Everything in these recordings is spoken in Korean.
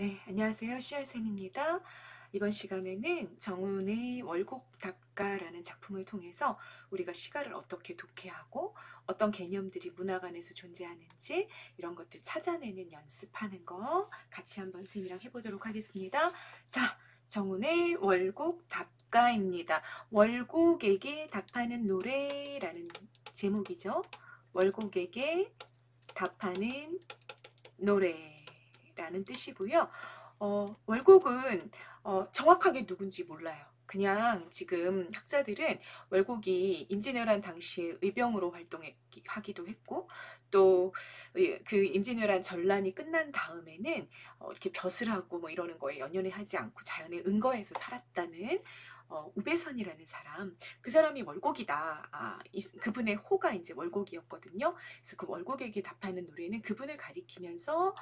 네, 안녕하세요. 시알쌤입니다. 이번 시간에는 정운의 월곡답가라는 작품을 통해서 우리가 시가를 어떻게 독해하고 어떤 개념들이 문학 안에서 존재하는지 이런 것들 찾아내는 연습하는 거 같이 한번 쌤이랑 해보도록 하겠습니다. 자, 정운의 월곡답가입니다. 월곡에게 답하는 노래라는 제목이죠. 월곡에게 답하는 노래라는 뜻이고요. 월곡은 정확하게 누군지 몰라요. 그냥 지금 학자들은 월곡이 임진왜란 당시에 의병으로 활동하기도 했고 또 그 임진왜란 전란이 끝난 다음에는 이렇게 벼슬 하고 뭐 이러는 거에 연연해 하지 않고 자연에 은거해서 살았다는 우배선이라는 사람, 그 사람이 월곡이다. 그분의 호가 이제 월곡이었거든요. 그래서 그 월곡에게 답하는 노래는 그분을 가리키면서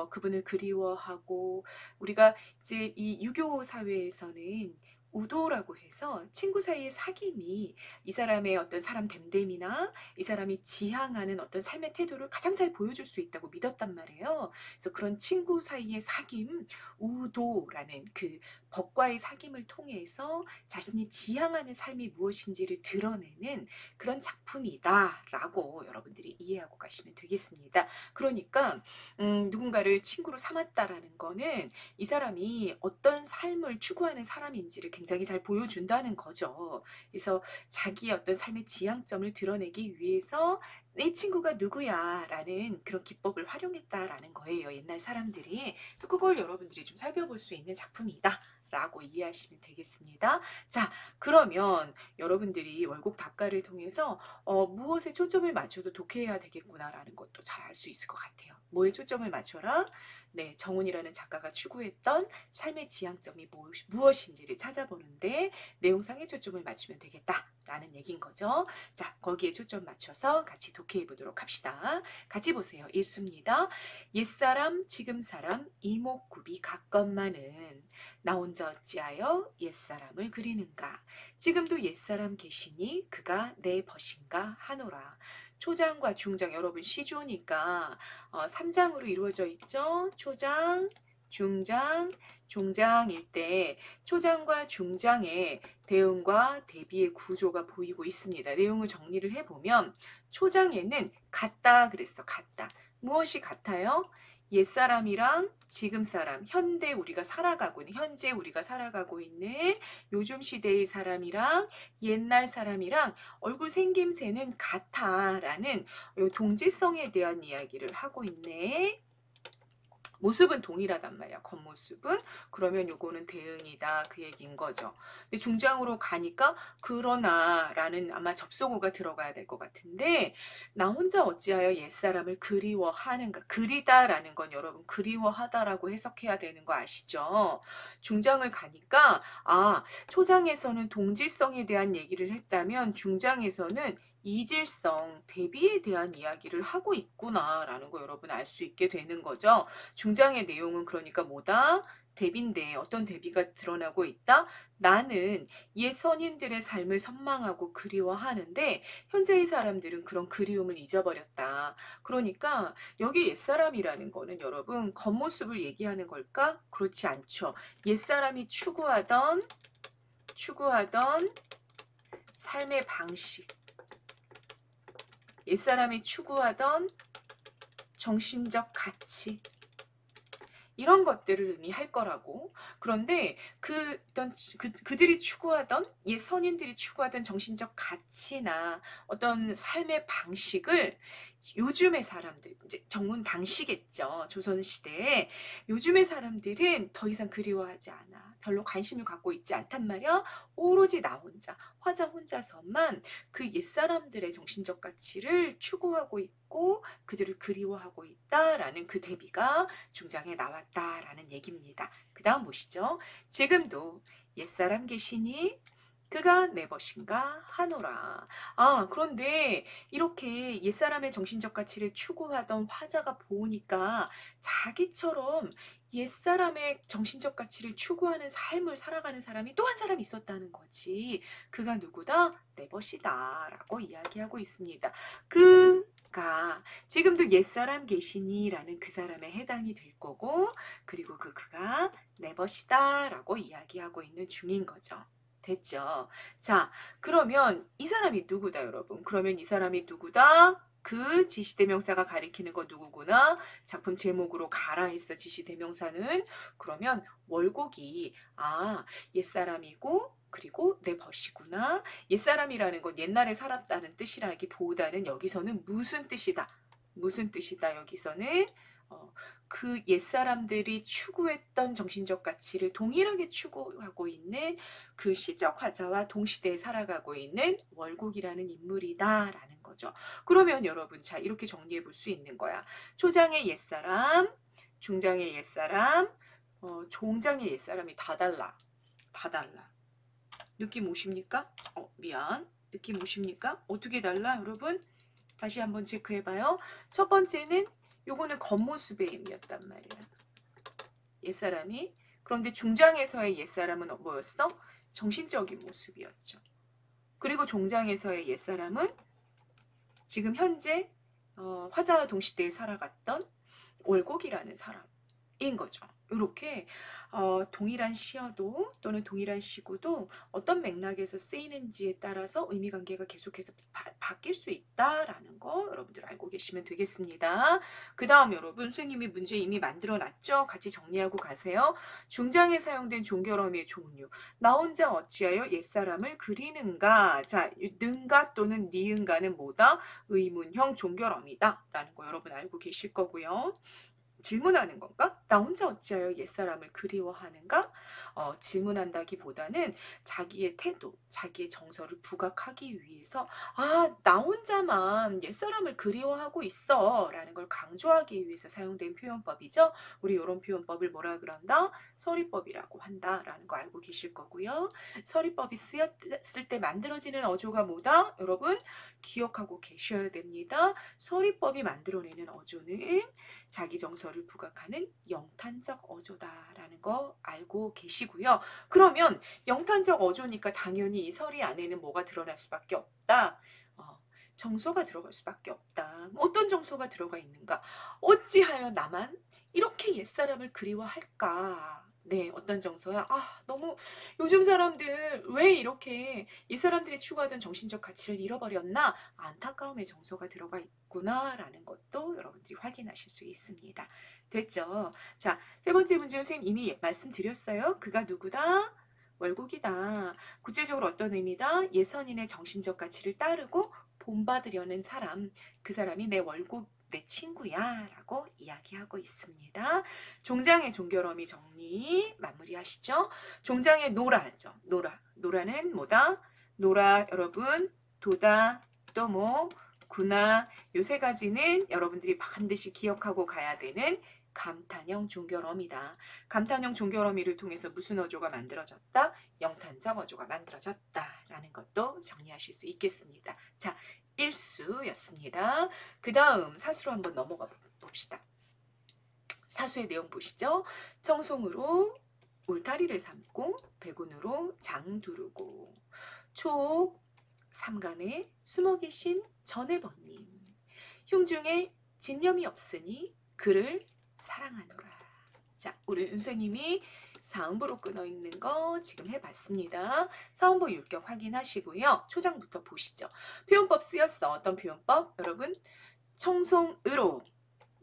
그분을 그리워하고, 우리가 이제 이 유교 사회에서는 우도라고 해서 친구 사이의 사귐이 이 사람의 어떤 사람 됨됨이나 이 사람이 지향하는 어떤 삶의 태도를 가장 잘 보여줄 수 있다고 믿었단 말이에요. 그래서 그런 친구 사이의 사귐, 우도라는 그 법과의 사귐을 통해서 자신이 지향하는 삶이 무엇인지를 드러내는 그런 작품이다라고 여러분들이 이해하고 가시면 되겠습니다. 그러니까 누군가를 친구로 삼았다라는 거는 이 사람이 어떤 삶을 추구하는 사람인지를 굉장히 잘 보여준다는 거죠. 그래서 자기의 어떤 삶의 지향점을 드러내기 위해서 내 친구가 누구야 라는 그런 기법을 활용했다라는 거예요, 옛날 사람들이. 그래서 그걸 여러분들이 좀 살펴볼 수 있는 작품이다 라고 이해하시면 되겠습니다. 자, 그러면 여러분들이 월곡 답가를 통해서 무엇에 초점을 맞춰도 독해해야 되겠구나라는 것도 잘 알 수 있을 것 같아요. 뭐에 초점을 맞춰라? 네, 정훈이라는 작가가 추구했던 삶의 지향점이 무엇인지를 찾아보는데 내용상에 초점을 맞추면 되겠다라는 얘기인 거죠. 자, 거기에 초점 맞춰서 같이 독해해 보도록 합시다. 같이 보세요. 일수입니다. 옛사람, 지금사람, 이목구비 같건만은 나 혼자 어찌하여 옛사람을 그리는가. 지금도 옛사람 계시니 그가 내 벗인가 하노라. 초장과 중장, 여러분 시조니까 3장으로 이루어져 있죠. 초장, 중장, 종장일 때 초장과 중장의 대응과 대비의 구조가 보이고 있습니다. 내용을 정리를 해보면 초장에는 같다 그랬어. 같다. 무엇이 같아요? 옛사람이랑 지금 사람, 현재 우리가 살아가고 있는 요즘 시대의 사람이랑 옛날 사람이랑 얼굴 생김새는 같아라는 동질성에 대한 이야기를 하고 있네. 모습은 동일하단 말이야. 겉모습은. 그러면 요거는 대응이다. 그 얘기인 거죠. 근데 중장으로 가니까 그러나 라는 아마 접속어가 들어가야 될 것 같은데, 나 혼자 어찌하여 옛사람을 그리워하는가. 그리다라는 건 여러분 그리워하다라고 해석해야 되는 거 아시죠? 중장을 가니까 초장에서는 동질성에 대한 얘기를 했다면 중장에서는 이질성, 대비에 대한 이야기를 하고 있구나라는 거 여러분 알 수 있게 되는 거죠. 중장의 내용은 그러니까 뭐다? 대비인데 어떤 대비가 드러나고 있다? 나는 옛 선인들의 삶을 선망하고 그리워하는데 현재의 사람들은 그런 그리움을 잊어버렸다. 그러니까 여기 옛사람이라는 거는 여러분 겉모습을 얘기하는 걸까? 그렇지 않죠. 옛사람이 추구하던 삶의 방식, 옛사람이 추구하던 정신적 가치, 이런 것들을 의미할 거라고. 그런데 그들이 추구하던 옛 선인들이 추구하던 정신적 가치나 어떤 삶의 방식을 요즘의 사람들, 이제 정문 당시겠죠. 조선시대에 요즘의 사람들은 더 이상 그리워하지 않아. 별로 관심을 갖고 있지 않단 말이야. 오로지 나 혼자, 화자 혼자서만 그 옛사람들의 정신적 가치를 추구하고 있고 그들을 그리워하고 있다라는 그 대비가 중장에 나왔다라는 얘기입니다. 그 다음 보시죠. 지금도 옛사람 계시니 그가 내 벗인가 하노라. 그런데 이렇게 옛사람의 정신적 가치를 추구하던 화자가 보니까 자기처럼 옛사람의 정신적 가치를 추구하는 삶을 살아가는 사람이 또 한 사람 있었다는 거지. 그가 누구다? 내 벗이다 라고 이야기하고 있습니다. 가 지금도 옛사람 계시니? 라는 그 사람에 해당이 될 거고, 그리고 그가 내 벗이다 라고 이야기하고 있는 중인 거죠. 됐죠? 자, 그러면 이 사람이 누구다, 여러분? 그러면 이 사람이 누구다? 그 지시대명사가 가리키는 거 누구구나? 작품 제목으로 가라 했어, 지시대명사는. 그러면 월곡이, 옛사람이고, 그리고 내 벗이구나. 옛사람이라는 건 옛날에 살았다는 뜻이라기보다는 여기서는 무슨 뜻이다? 무슨 뜻이다, 여기서는? 그 옛사람들이 추구했던 정신적 가치를 동일하게 추구하고 있는 그 시적 화자와 동시대에 살아가고 있는 월곡이라는 인물이다라는 거죠. 그러면 여러분, 자, 이렇게 정리해 볼 수 있는 거야. 초장의 옛사람, 중장의 옛사람, 종장의 옛사람이 다 달라. 다 달라. 느낌 오십니까? 미안. 느낌 오십니까? 어떻게 달라, 여러분? 다시 한번 체크해봐요. 첫 번째는 요거는 겉모습의 의미였단 말이야. 옛사람이. 그런데 중장에서의 옛사람은 뭐였어? 정신적인 모습이었죠. 그리고 종장에서의 옛사람은 지금 현재 화자와 동시대에 살아갔던 월곡이라는 사람인 거죠. 이렇게 동일한 시어도 또는 동일한 시구도 어떤 맥락에서 쓰이는지에 따라서 의미관계가 계속해서 바뀔 수 있다라는 거 여러분들 알고 계시면 되겠습니다. 그 다음 여러분, 선생님이 문제 이미 만들어놨죠? 같이 정리하고 가세요. 중장에 사용된 종결어미의 종류. 나 혼자 어찌하여 옛사람을 그리는가? 자, 는가 또는 니은가는 뭐다? 의문형 종결어미다 라는 거 여러분 알고 계실 거고요. 질문하는 건가? 나 혼자 어찌하여 옛사람을 그리워하는가? 질문한다기보다는 자기의 태도, 자기의 정서를 부각하기 위해서 나 혼자만 옛사람을 그리워하고 있어 라는 걸 강조하기 위해서 사용된 표현법이죠. 우리 이런 표현법을 뭐라 그런다? 서리법이라고 한다라는 거 알고 계실 거고요. 서리법이 쓰였을 때 만들어지는 어조가 뭐다? 여러분 기억하고 계셔야 됩니다. 서리법이 만들어내는 어조는 자기 정서를 부각하는 영탄적 어조다라는 거 알고 계시고요. 그러면 영탄적 어조니까 당연히 이 서리 안에는 뭐가 드러날 수밖에 없다. 정서가 들어갈 수밖에 없다. 어떤 정서가 들어가 있는가? 어찌하여 나만 이렇게 옛사람을 그리워할까? 네, 어떤 정서야? 너무 요즘 사람들 왜 이렇게 옛사람들이 추구하던 정신적 가치를 잃어버렸나? 안타까움의 정서가 들어가 있구나라는 것도 여러분들이 확인하실 수 있습니다. 됐죠? 자, 세 번째 문제 선생님 이미 말씀드렸어요. 그가 누구다? 월곡이다. 구체적으로 어떤 의미다? 예선인의 정신적 가치를 따르고 본받으려는 사람, 그 사람이 내 월곡, 내 친구야 라고 이야기하고 있습니다. 종장의 종결어미 정리 마무리하시죠. 종장의 노라죠. 노라는 뭐다? 노라 여러분 도다 또 뭐 구나 요 세 가지는 여러분들이 반드시 기억하고 가야 되는 감탄형 종결어미다. 감탄형 종결어미를 통해서 무슨 어조가 만들어졌다? 영탄적 어조가 만들어졌다라는 것도 정리하실 수 있겠습니다. 자, 1수였습니다. 그 다음 사수로 한번 넘어가 봅시다. 사수의 내용 보시죠. 청송으로 울타리를 삼고 백운으로 장 두르고 촉 삼간에 숨어 계신 전해번님 흉중에 진념이 없으니 그를 사랑하노라. 자, 우리 선생님이 사음보로 끊어 있는 거 지금 해봤습니다. 사음보 율격 확인하시고요. 초장부터 보시죠. 표현법 쓰였어. 어떤 표현법? 여러분 청송으로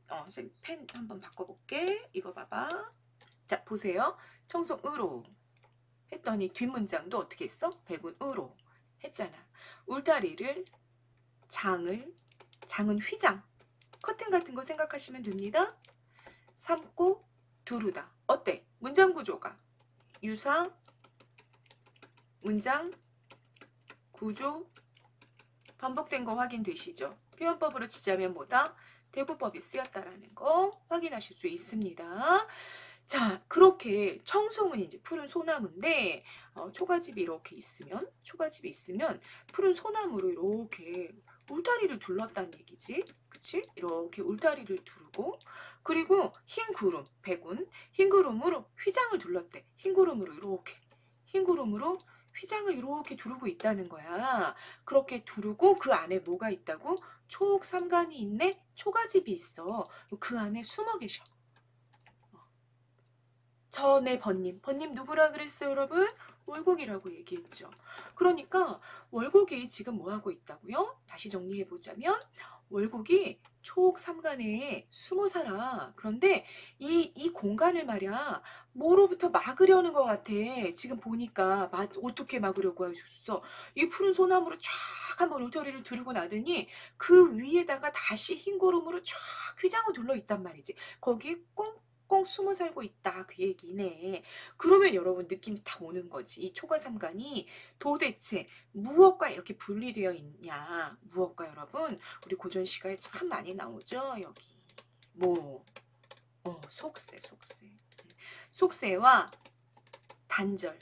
선생님 펜 한번 바꿔볼게. 이거 봐봐. 자, 보세요. 청송으로 했더니 뒷문장도 어떻게 했어? 백운으로 했잖아. 울타리를 장은 휘장 커튼 같은 거 생각하시면 됩니다. 삼고 두르다. 어때? 문장 구조가 유사, 문장, 구조, 반복된 거 확인되시죠? 표현법으로 치자면 뭐다? 대구법이 쓰였다라는 거 확인하실 수 있습니다. 자, 그렇게 청송은 이제 푸른 소나무인데 초가집이 이렇게 있으면 푸른 소나무로 이렇게 울타리를 둘렀다는 얘기지. 그치? 이렇게 울타리를 두르고 그리고 흰 구름, 백운, 흰 구름으로 휘장을 둘렀대. 흰 구름으로 휘장을 이렇게 두르고 있다는 거야. 그렇게 두르고 그 안에 뭐가 있다고? 초옥삼간이 있네? 초가집이 있어. 그 안에 숨어 계셔. 전에 번님 누구라 그랬어요, 여러분? 월곡이라고 얘기했죠. 그러니까 월곡이 지금 뭐 하고 있다고요? 다시 정리해 보자면 월곡이 초옥삼간에 숨어 살아. 그런데 이 공간을 말이야 뭐로부터 막으려는 것 같아. 지금 보니까 어떻게 막으려고 하셨어? 이 푸른 소나무로 쫙 한번 울타리를 두르고 나더니 그 위에다가 다시 흰 구름으로 쫙 휘장을 둘러 있단 말이지. 거기에 꽁꽁 숨어 살고 있다 그 얘기네. 그러면 여러분 느낌이 딱 오는 거지. 이 초가삼간이 도대체 무엇과 이렇게 분리되어 있냐. 무엇과 여러분 우리 고전 시가에 참 많이 나오죠. 여기 뭐 속세. 속세와 단절.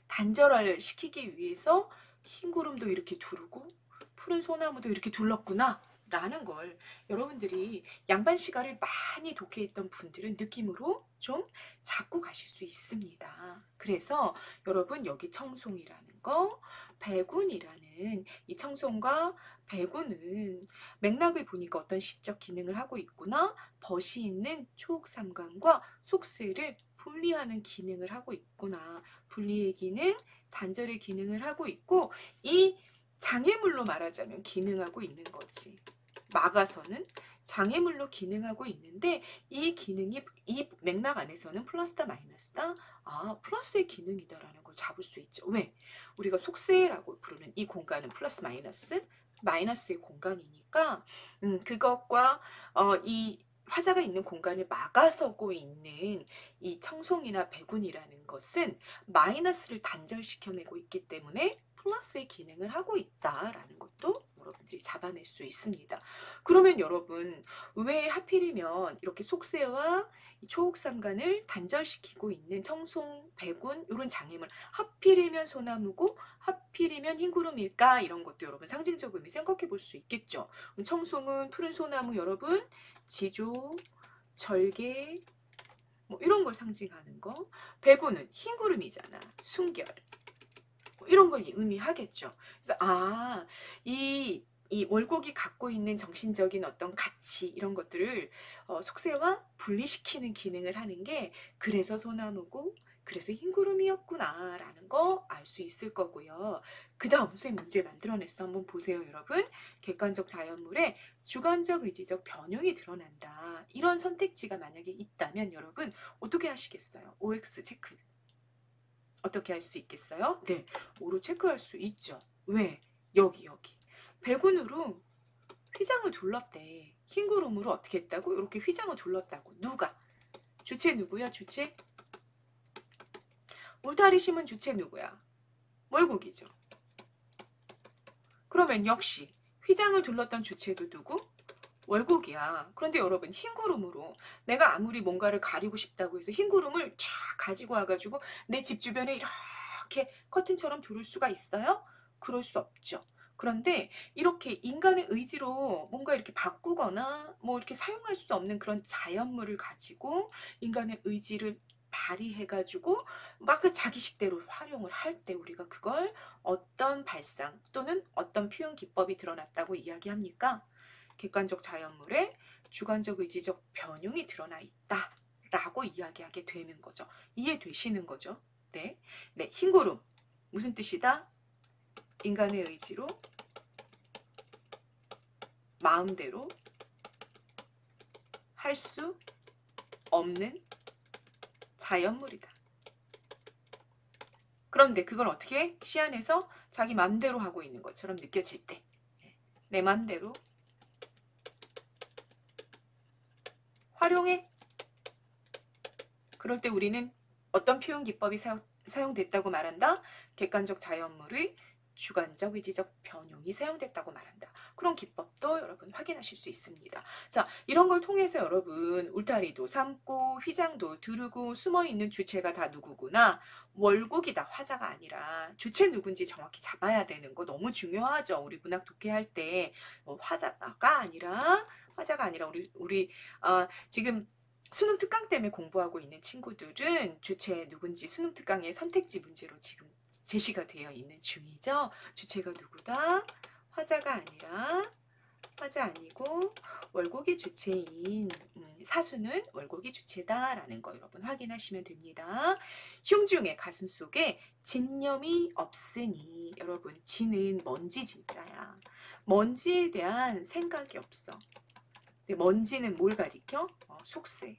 단절을 시키기 위해서 흰 구름도 이렇게 두르고 푸른 소나무도 이렇게 둘렀구나 라는 걸 여러분들이 양반시가를 많이 독해했던 분들은 느낌으로 좀 잡고 가실 수 있습니다. 그래서 여러분 여기 청송이라는 거, 배군이라는 이 청송과 배군은 맥락을 보니까 어떤 시적 기능을 하고 있구나. 벗이 있는 초옥삼간과 속세를 분리하는 기능을 하고 있구나. 분리의 기능, 단절의 기능을 하고 있고 이 장애물로 말하자면 기능하고 있는 거지. 막아서는 장애물로 기능하고 있는데 이 기능이 이 맥락 안에서는 플러스다 마이너스다? 플러스의 기능이다라는 걸 잡을 수 있죠. 왜? 우리가 속세라고 부르는 이 공간은 플러스 마이너스? 마이너스의 공간이니까 그것과 이 화자가 있는 공간을 막아서고 있는 이 청송이나 배군이라는 것은 마이너스를 단절시켜내고 있기 때문에 플러스의 기능을 하고 있다라는 것도 여러분들이 잡아낼 수 있습니다. 그러면 여러분 왜 하필이면 이렇게 속세와 초옥삼간을 단절시키고 있는 청송, 배군 이런 장애물 하필이면 소나무고 하필이면 흰구름일까 이런 것도 여러분 상징적으로 생각해 볼 수 있겠죠. 청송은 푸른 소나무 여러분 지조, 절개 뭐 이런 걸 상징하는 거. 배구는 흰구름이잖아. 순결. 뭐 이런 걸 의미하겠죠. 그래서 이 월곡이 갖고 있는 정신적인 어떤 가치 이런 것들을 속세와 분리시키는 기능을 하는 게 그래서 소나무고 그래서 흰구름이었구나라는 거 알 수 있을 거고요. 그 다음 선생님 문제 만들어냈어. 한번 보세요 여러분. 객관적 자연물에 주관적 의지적 변형이 드러난다. 이런 선택지가 만약에 있다면 여러분 어떻게 하시겠어요? OX 체크. 어떻게 할 수 있겠어요? 네, O로 체크할 수 있죠. 왜? 여기. 배군으로 휘장을 둘렀대. 흰구름으로 어떻게 했다고? 이렇게 휘장을 둘렀다고. 누가? 주체 누구야? 주체? 울타리 심은 주체 누구야? 월곡이죠. 그러면 역시 휘장을 둘렀던 주체도 누구? 월곡이야. 그런데 여러분 흰구름으로 내가 아무리 뭔가를 가리고 싶다고 해서 흰구름을 쫙 가지고 와가지고 내 집 주변에 이렇게 커튼처럼 두를 수가 있어요? 그럴 수 없죠. 그런데 이렇게 인간의 의지로 뭔가 이렇게 바꾸거나 뭐 이렇게 사용할 수 없는 그런 자연물을 가지고 인간의 의지를 발휘해가지고 막 그 자기식대로 활용을 할 때 우리가 그걸 어떤 발상 또는 어떤 표현 기법이 드러났다고 이야기합니까? 객관적 자연물에 주관적 의지적 변형이 드러나 있다 라고 이야기하게 되는 거죠. 이해되시는 거죠? 네, 흰구름 무슨 뜻이다? 인간의 의지로 마음대로 할 수 없는 자연물이다. 그런데 그걸 어떻게 시 안에서 자기 맘대로 하고 있는 것처럼 느껴질 때 내 맘대로 활용해. 그럴 때 우리는 어떤 표현 기법이 사용됐다고 말한다? 객관적 자연물의 주관적 의지적 변형이 사용됐다고 말한다. 그런 기법도 여러분 확인하실 수 있습니다. 자, 이런 걸 통해서 여러분 울타리도 삼고 휘장도 두르고 숨어있는 주체가 다 누구구나. 월곡이다. 화자가 아니라 주체 누군지 정확히 잡아야 되는 거 너무 중요하죠. 우리 문학 독해할 때 화자가 아니라 우리 지금 수능 특강 때문에 공부하고 있는 친구들은 주체 누군지 수능 특강의 선택지 문제로 지금 제시가 되어 있는 중이죠. 주체가 누구다? 화자가 아니라 화자 아니고 월곡이 주체인 사수는 월곡이 주체다라는 거 여러분 확인하시면 됩니다. 흉중의 가슴 속에 진념이 없으니 여러분 진은 먼지 진짜야. 먼지에 대한 생각이 없어. 근데 먼지는 뭘 가리켜? 속세.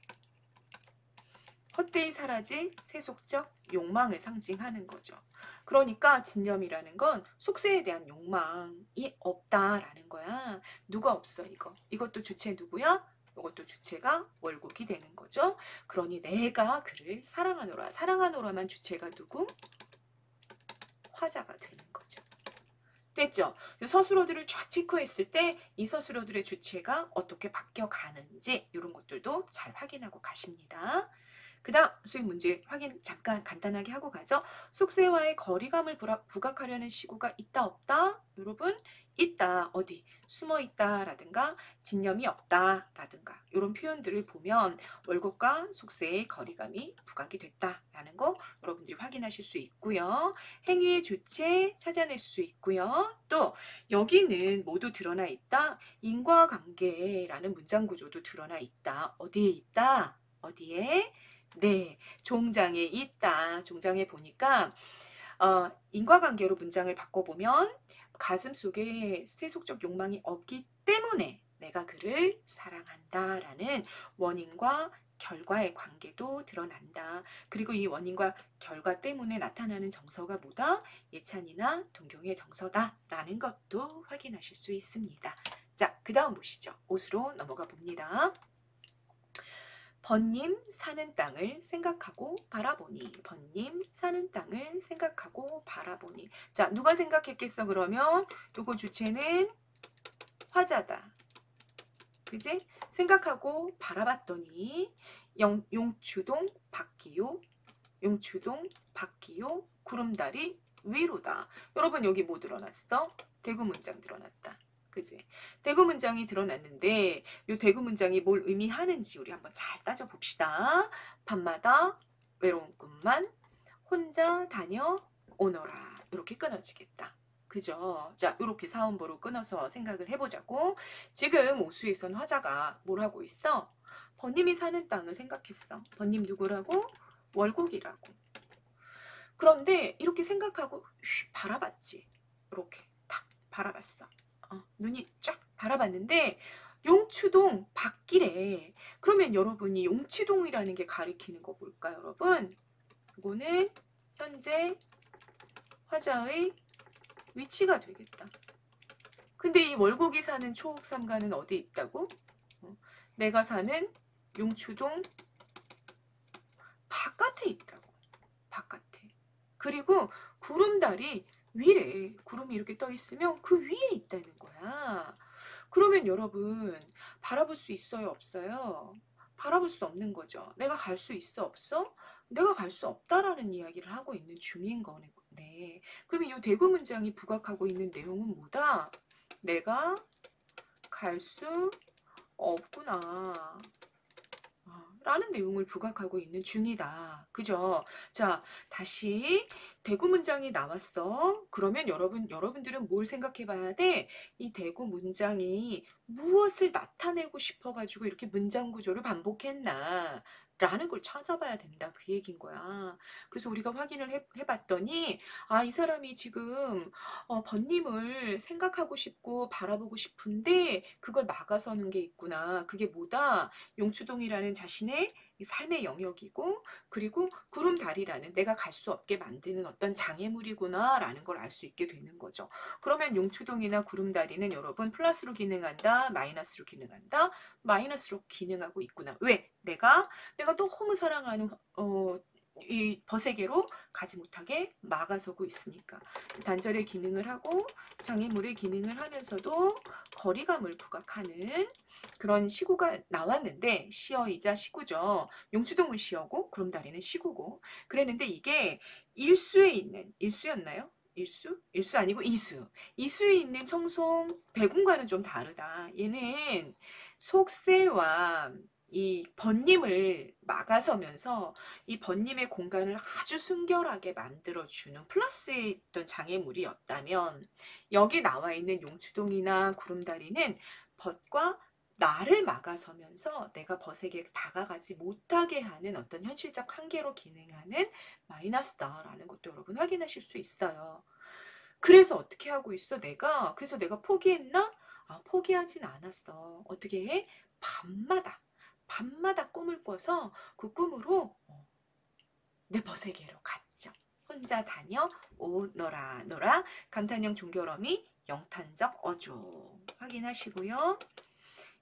헛되이 사라질 세속적 욕망을 상징하는 거죠. 그러니까 진념이라는 건 속세에 대한 욕망이 없다라는 거야. 누가 없어 이거. 이것도 주체 누구야? 이것도 주체가 월곡이 되는 거죠. 그러니 내가 그를 사랑하노라. 사랑하노라만 주체가 누구? 화자가 되는 거죠. 됐죠? 서술어들을 쫙 체크했을 때 이 서술어들의 주체가 어떻게 바뀌어가는지 이런 것들도 잘 확인하고 가십니다. 그 다음 수익 문제 확인 잠깐 간단하게 하고 가죠. 속세와의 거리감을 부각하려는 시구가 있다 없다? 여러분 있다. 어디? 숨어있다 라든가 진념이 없다 라든가 이런 표현들을 보면 월곡과 속세의 거리감이 부각이 됐다라는 거 여러분들이 확인하실 수 있고요. 행위의 주체 찾아낼 수 있고요. 또 여기는 모두 드러나 있다. 인과관계라는 문장 구조도 드러나 있다. 어디에 있다? 어디에? 네, 종장에 있다. 종장에 보니까 인과관계로 문장을 바꿔보면 가슴 속에 세속적 욕망이 없기 때문에 내가 그를 사랑한다라는 원인과 결과의 관계도 드러난다. 그리고 이 원인과 결과 때문에 나타나는 정서가 뭐다? 예찬이나 동경의 정서다라는 것도 확인하실 수 있습니다. 자, 그 다음 보시죠. 옷으로 넘어가 봅니다. 번님 사는 땅을 생각하고 바라보니 번님 사는 땅을 생각하고 바라보니 자 누가 생각했겠어 그러면 요거 주체는 화자다. 그지? 생각하고 바라봤더니 용추동 박기요 용추동 박기요 구름다리 위로다. 여러분 여기 뭐 드러났어? 대구 문장 드러났다. 그지? 대구 문장이 드러났는데 이 대구 문장이 뭘 의미하는지 우리 한번 잘 따져봅시다. 밤마다 외로운 꿈만 혼자 다녀오너라. 이렇게 끊어지겠다. 그죠? 자, 이렇게 사음보로 끊어서 생각을 해보자고. 지금 오수에선 화자가 뭘 하고 있어? 번님이 사는 땅을 생각했어. 번님 누구라고? 월곡이라고. 그런데 이렇게 생각하고 바라봤지. 이렇게 탁 바라봤어. 눈이 쫙 바라봤는데 용추동 밖이래. 그러면 여러분이 용추동이라는 게 가리키는 거 뭘까요, 여러분? 이거는 현재 화자의 위치가 되겠다. 근데 이 월곡이 사는 초옥삼가는 어디 있다고? 내가 사는 용추동 바깥에 있다고. 바깥에. 그리고 구름다리 위래. 구름이 이렇게 떠 있으면 그 위에 있다는 거야. 그러면 여러분 바라볼 수 있어요? 없어요? 바라볼 수 없는 거죠. 내가 갈 수 있어? 없어? 내가 갈 수 없다라는 이야기를 하고 있는 중인 거네. 그러면 이 대구 문장이 부각하고 있는 내용은 뭐다? 내가 갈 수 없구나. 라는 내용을 부각하고 있는 중이다. 그죠? 자, 다시 대구 문장이 나왔어. 그러면 여러분들은 뭘 생각해 봐야 돼? 이 대구 문장이 무엇을 나타내고 싶어가지고 이렇게 문장 구조를 반복했나? 라는 걸 찾아봐야 된다. 그 얘기인 거야. 그래서 우리가 확인을 해봤더니, 이 사람이 지금, 번님을 생각하고 싶고 바라보고 싶은데, 그걸 막아서는 게 있구나. 그게 뭐다? 용추동이라는 자신의 삶의 영역이고 그리고 구름다리라는 내가 갈 수 없게 만드는 어떤 장애물이구나 라는 걸 알 수 있게 되는 거죠. 그러면 용추동이나 구름다리는 여러분 플러스로 기능한다? 마이너스로 기능한다? 마이너스로 기능하고 있구나. 왜? 내가 너무 사랑하는 이 버세계로 가지 못하게 막아서고 있으니까 단절의 기능을 하고 장애물의 기능을 하면서도 거리감을 부각하는 그런 시구가 나왔는데 시어이자 시구죠. 용추동은 시어고 구름다리는 시구고 그랬는데 이게 일수에 있는 일수였나요? 일수 아니고 이수에 있는 청송 배군과는 좀 다르다. 얘는 속세와 이 번님을 막아서면서 이 번님의 공간을 아주 순결하게 만들어주는 플러스의 어떤 장애물이었다면, 여기 나와 있는 용추동이나 구름다리는 벗과 나를 막아서면서 내가 벗에게 다가가지 못하게 하는 어떤 현실적 한계로 기능하는 마이너스다라는 것도 여러분 확인하실 수 있어요. 그래서 어떻게 하고 있어? 그래서 내가 포기했나? 포기하진 않았어. 어떻게 해? 밤마다 꿈을 꿔서 그 꿈으로 내 벗에게로 갔죠. 혼자 다녀 오너라 너라. 감탄형 종결어미 영탄적 어조 확인하시고요.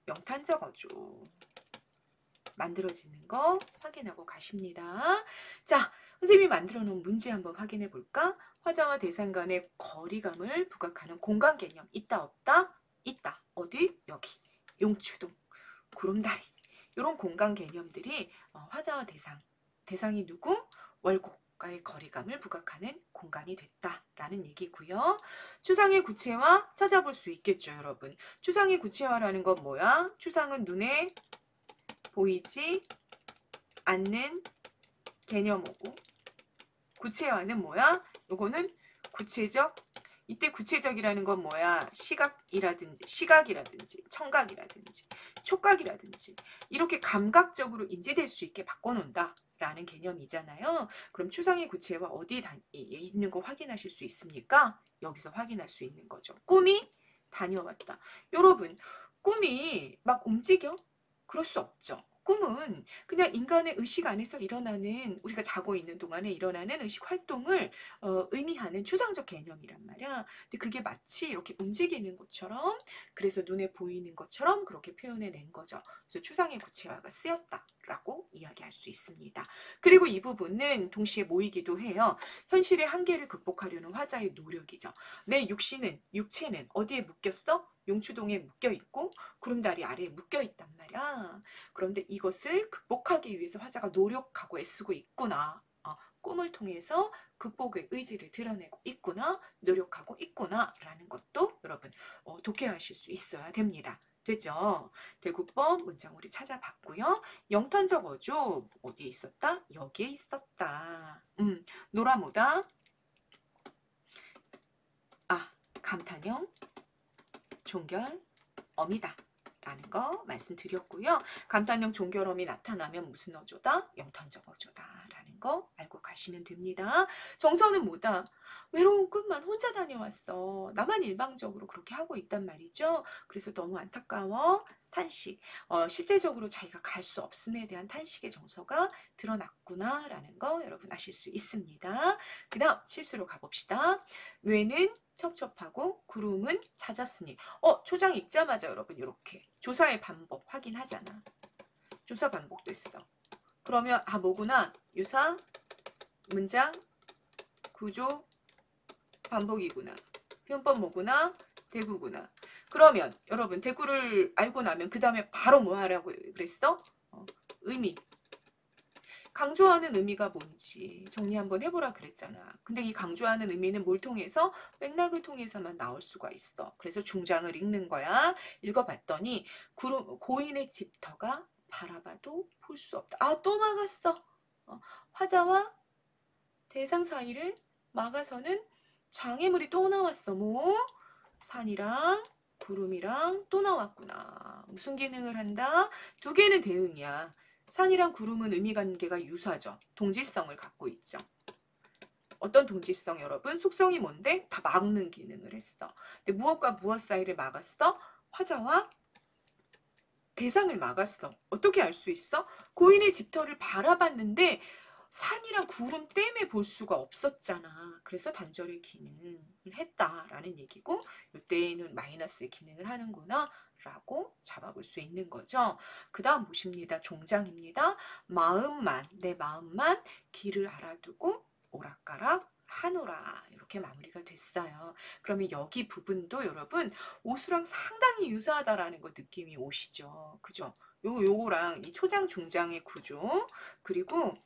영탄적 어조 만들어지는 거 확인하고 가십니다. 자, 선생님이 만들어 놓은 문제 한번 확인해 볼까? 화자와 대상 간의 거리감을 부각하는 공간 개념 있다 없다? 있다. 어디? 여기. 용추동, 구름다리. 이런 공간 개념들이 화자와 대상이 누구? 월곡과의 거리감을 부각하는 공간이 됐다라는 얘기고요. 추상의 구체화 찾아볼 수 있겠죠, 여러분. 추상의 구체화라는 건 뭐야? 추상은 눈에 보이지 않는 개념이고, 구체화는 뭐야? 요거는 구체적. 이때 구체적이라는 건 뭐야? 시각이라든지 청각이라든지 촉각이라든지 이렇게 감각적으로 인지될 수 있게 바꿔놓는다 라는 개념이잖아요. 그럼 추상의 구체화 어디 있는 거 확인하실 수 있습니까? 여기서 확인할 수 있는 거죠. 꿈이 다녀왔다. 여러분, 꿈이 막 움직여? 그럴 수 없죠. 꿈은 그냥 인간의 의식 안에서 일어나는, 우리가 자고 있는 동안에 일어나는 의식 활동을 의미하는 추상적 개념이란 말이야. 근데 그게 마치 이렇게 움직이는 것처럼, 그래서 눈에 보이는 것처럼 그렇게 표현해낸 거죠. 그래서 추상의 구체화가 쓰였다라고 이야기할 수 있습니다. 그리고 이 부분은 동시에 모이기도 해요. 현실의 한계를 극복하려는 화자의 노력이죠. 내 육체는 어디에 묶였어? 용추동에 묶여있고 구름다리 아래에 묶여있단 말이야. 그런데 이것을 극복하기 위해서 화자가 노력하고 애쓰고 있구나. 꿈을 통해서 극복의 의지를 드러내고 있구나. 노력하고 있구나. 라는 것도 여러분 독해하실 수 있어야 됩니다. 되죠? 대구법 문장 우리 찾아봤고요. 영탄적 어조 어디에 있었다? 여기에 있었다. 노라모다. 감탄형 종결 어미다 라는 거 말씀드렸고요. 감탄형 종결어미 나타나면 무슨 어조다? 영탄적 어조다 라는 거 알고 가시면 됩니다. 정서는 뭐다? 외로운 꿈만 혼자 다녀왔어. 나만 일방적으로 그렇게 하고 있단 말이죠. 그래서 너무 안타까워. 탄식. 실제적으로 자기가 갈 수 없음에 대한 탄식의 정서가 드러났구나 라는 거 여러분 아실 수 있습니다. 그 다음 실수로 가봅시다. 외는 첩첩하고 구름은 잦았으니. 초장 읽자마자 여러분 이렇게 조사의 반복 확인하잖아. 조사 반복됐어. 그러면 뭐구나. 유사, 문장, 구조, 반복이구나. 표현법 뭐구나. 대구구나. 그러면 여러분 대구를 알고 나면 그 다음에 바로 뭐 하라고 그랬어? 의미. 강조하는 의미가 뭔지 정리 한번 해보라 그랬잖아. 근데 이 강조하는 의미는 뭘 통해서? 맥락을 통해서만 나올 수가 있어. 그래서 중장을 읽는 거야. 읽어봤더니 고인의 집터가 바라봐도 볼 수 없다. 또 막았어. 화자와 대상 사이를 막아서는 장애물이 또 나왔어. 뭐? 산이랑 구름이랑 또 나왔구나. 무슨 기능을 한다? 두 개는 대응이야. 산이랑 구름은 의미관계가 유사죠. 동질성을 갖고 있죠. 어떤 동질성 여러분? 속성이 뭔데? 다 막는 기능을 했어. 근데 무엇과 무엇 사이를 막았어? 화자와 대상을 막았어. 어떻게 알 수 있어? 고인의 집터를 바라봤는데 산이랑 구름 때문에 볼 수가 없었잖아. 그래서 단절의 기능을 했다라는 얘기고, 이때는 마이너스의 기능을 하는구나 라고 잡아볼 수 있는 거죠. 그 다음 보십니다. 종장입니다. 내 마음만 길을 알아두고 오락가락 하노라. 이렇게 마무리가 됐어요. 그러면 여기 부분도 여러분 오수랑 상당히 유사하다라는 거 느낌이 오시죠. 그죠? 요거랑 이 초장 중장의 구조, 그리고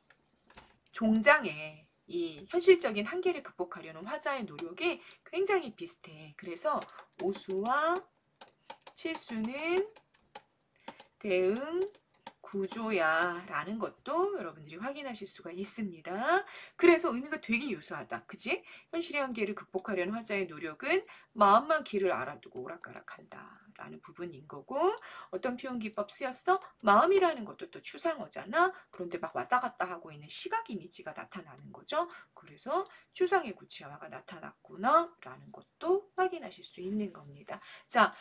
종장의 이 현실적인 한계를 극복하려는 화자의 노력이 굉장히 비슷해. 그래서 오수와 칠수는 대응 구조야 라는 것도 여러분들이 확인하실 수가 있습니다. 그래서 의미가 되게 유사하다. 그치? 현실의 한계를 극복하려는 화자의 노력은 마음만 길을 알아두고 오락가락한다 라는 부분인 거고, 어떤 표현 기법 쓰였어? 마음이라는 것도 또 추상어잖아. 그런데 막 왔다 갔다 하고 있는 시각 이미지가 나타나는 거죠. 그래서 추상의 구체화가 나타났구나 라는 것도 확인하실 수 있는 겁니다. 자,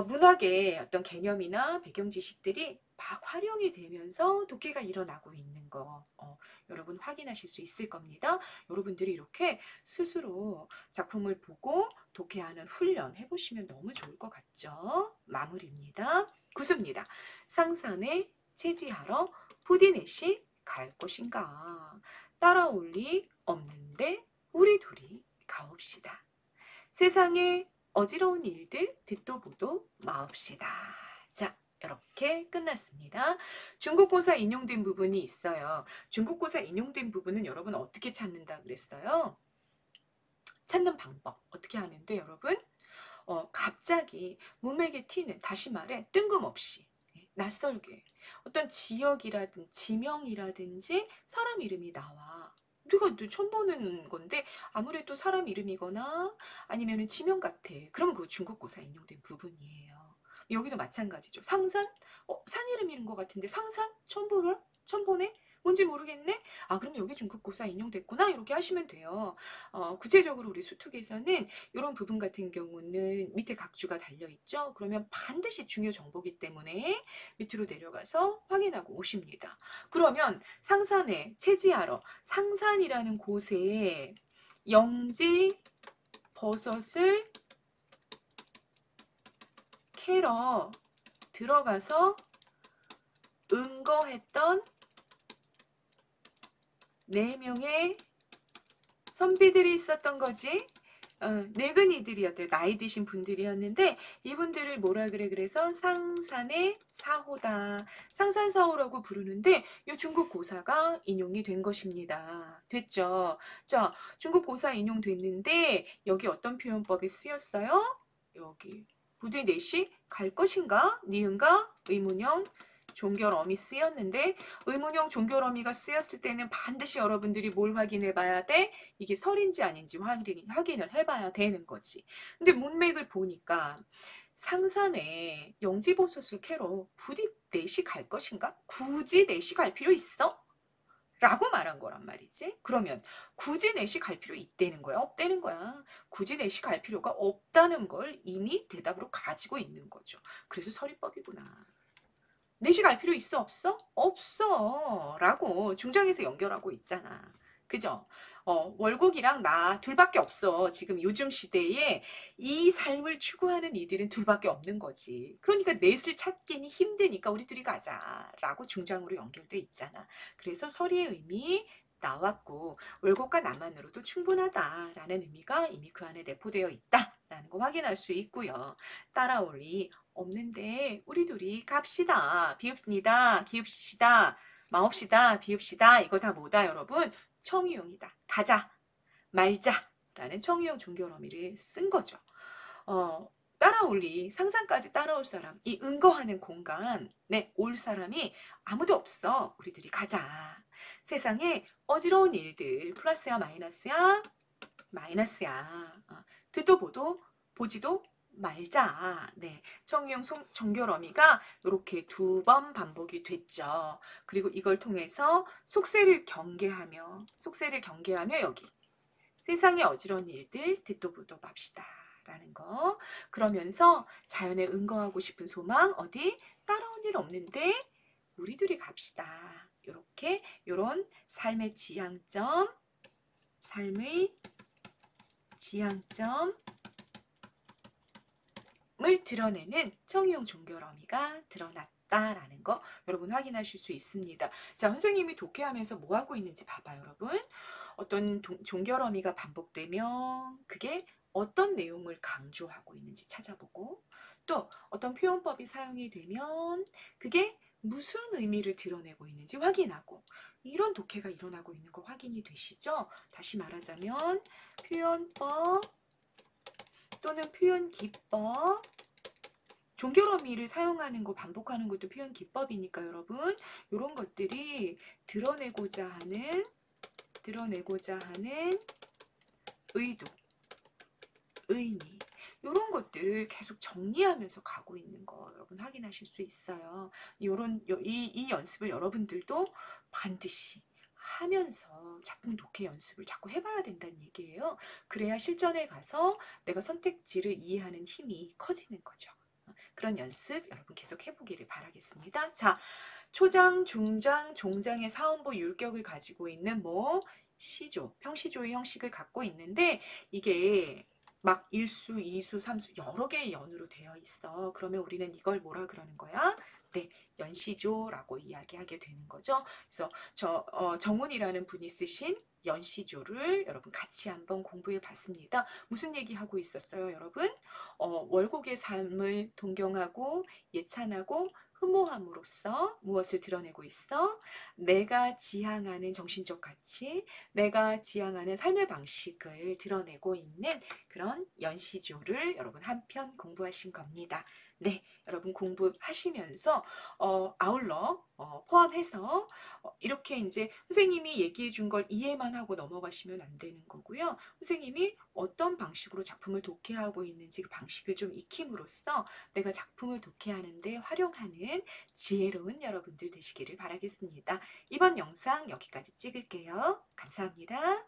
문학의 어떤 개념이나 배경 지식들이 막 활용이 되면서 독해가 일어나고 있는 거 여러분 확인하실 수 있을 겁니다. 여러분들이 이렇게 스스로 작품을 보고 독해하는 훈련 해보시면 너무 좋을 것 같죠? 마무리입니다. 구수입니다. 상산에 채지하러 푸디넷이 갈 것인가? 따라올 리 없는데 우리 둘이 가옵시다. 세상에 어지러운 일들 듣도 보도 마옵시다. 자, 이렇게 끝났습니다. 중국고사 인용된 부분이 있어요. 중국고사 인용된 부분은 여러분 어떻게 찾는다 그랬어요? 찾는 방법 어떻게 하면 돼 여러분? 갑자기 문맥에 튀는, 다시 말해 뜬금없이 낯설게 어떤 지역이라든지 지명이라든지 사람 이름이 나와. 누가 처음 보는 건데 아무래도 사람 이름이거나 아니면 지명 같아. 그러면 그거 중국고사 인용된 부분이에요. 여기도 마찬가지죠. 상산? 산 이름인 것 같은데 상산? 처음 보네? 뭔지 모르겠네? 아, 그럼 여기 중국고사 인용됐구나. 이렇게 하시면 돼요. 구체적으로 우리 수특에서는 이런 부분 같은 경우는 밑에 각주가 달려있죠. 그러면 반드시 중요 정보기 때문에 밑으로 내려가서 확인하고 오십니다. 그러면 상산에 채지하러 상산이라는 곳에 영지 버섯을 캐러 들어가서 응거했던 4명의 선비들이 있었던 거지. 늙은이들이었대요. 나이 드신 분들이었는데 이분들을 뭐라 그래? 그래서 상산의 사호다. 상산사호라고 부르는데 이 중국 고사가 인용이 된 것입니다. 됐죠? 자, 중국 고사 인용됐는데 여기 어떤 표현법이 쓰였어요? 여기 부대 넷이 갈 것인가? 니은가? 의문형 종결어미 쓰였는데 의문형 종결어미가 쓰였을 때는 반드시 여러분들이 뭘 확인해 봐야 돼? 이게 설인지 아닌지 확인을 해봐야 되는 거지. 근데 문맥을 보니까 상산에 영지버섯을 캐러 부디 넷이 갈 것인가? 굳이 넷이 갈 필요 있어? 라고 말한 거란 말이지. 그러면 굳이 넷이 갈 필요 있다는 거야? 없다는 거야? 굳이 넷이 갈 필요가 없다는 걸 이미 대답으로 가지고 있는 거죠. 그래서 서리법이구나. 넷이 갈 필요 있어 없어? 없어 라고 중장에서 연결하고 있잖아. 그죠? 월곡이랑 나 둘밖에 없어. 지금 요즘 시대에 이 삶을 추구하는 이들은 둘밖에 없는 거지. 그러니까 넷을 찾기는 힘드니까 우리 둘이 가자 라고 중장으로 연결돼 있잖아. 그래서 서리의 의미 나왔고 월곡과 나만으로도 충분하다라는 의미가 이미 그 안에 내포되어 있다라는 거 확인할 수 있고요. 따라올리 없는데 우리 둘이 갑시다. 비읍니다. 기읍시다. 마옵시다. 비읍시다. 이거 다 뭐다 여러분? 청유형이다. 가자. 말자. 라는 청유형 종결어미를 쓴 거죠. 따라올리 상상까지 따라올 사람, 이 응거하는 공간, 네, 올 사람이 아무도 없어. 우리들이 가자. 세상에 어지러운 일들, 플러스야 마이너스야? 마이너스야. 듣도 보도 보지도 말자. 네, 청유형 종결어미가 이렇게 2번 반복이 됐죠. 그리고 이걸 통해서 속세를 경계하며 여기 세상의 어지러운 일들 듣도 보도 맙시다. 라는 거. 그러면서 자연에 응거하고 싶은 소망 어디 따라온 일 없는데 우리 둘이 갑시다. 이렇게 요런 삶의 지향점을 드러내는 청유형 종결어미가 드러났다라는 거 여러분 확인하실 수 있습니다. 자, 선생님이 독해하면서 뭐 하고 있는지 봐봐요, 여러분. 어떤 종결어미가 반복되면 그게 어떤 내용을 강조하고 있는지 찾아보고, 또 어떤 표현법이 사용이 되면 그게 무슨 의미를 드러내고 있는지 확인하고, 이런 독해가 일어나고 있는 거 확인이 되시죠? 다시 말하자면 표현법 또는 표현 기법, 종결어미를 사용하는 거 반복하는 것도 표현 기법이니까 여러분 이런 것들이 드러내고자 하는 의도, 의미 이런 것들을 계속 정리하면서 가고 있는 거 여러분 확인하실 수 있어요. 이 연습을 여러분들도 반드시 하면서 작품 독해 연습을 자꾸 해봐야 된다는 얘기예요. 그래야 실전에 가서 내가 선택지를 이해하는 힘이 커지는 거죠. 그런 연습 여러분 계속 해보기를 바라겠습니다. 자, 초장, 중장, 종장의 사음보 율격을 가지고 있는 뭐 시조, 평시조의 형식을 갖고 있는데 이게 막 1수, 2수, 3수 여러 개의 연으로 되어 있어. 그러면 우리는 이걸 뭐라 그러는 거야? 네, 연시조라고 이야기하게 되는 거죠. 그래서 정훈이라는 분이 쓰신 연시조를 여러분 같이 한번 공부해 봤습니다. 무슨 얘기하고 있었어요, 여러분? 월곡의 삶을 동경하고 예찬하고 흠모함으로써 무엇을 드러내고 있어? 내가 지향하는 정신적 가치, 내가 지향하는 삶의 방식을 드러내고 있는 그런 연시조를 여러분 한편 공부하신 겁니다. 네, 여러분 공부하시면서 아울러 포함해서 이렇게 이제 선생님이 얘기해 준 걸 이해만 하고 넘어가시면 안 되는 거고요. 선생님이 어떤 방식으로 작품을 독해하고 있는지 그 방식을 좀 익힘으로써 내가 작품을 독해하는데 활용하는 지혜로운 여러분들 되시기를 바라겠습니다. 이번 영상 여기까지 찍을게요. 감사합니다.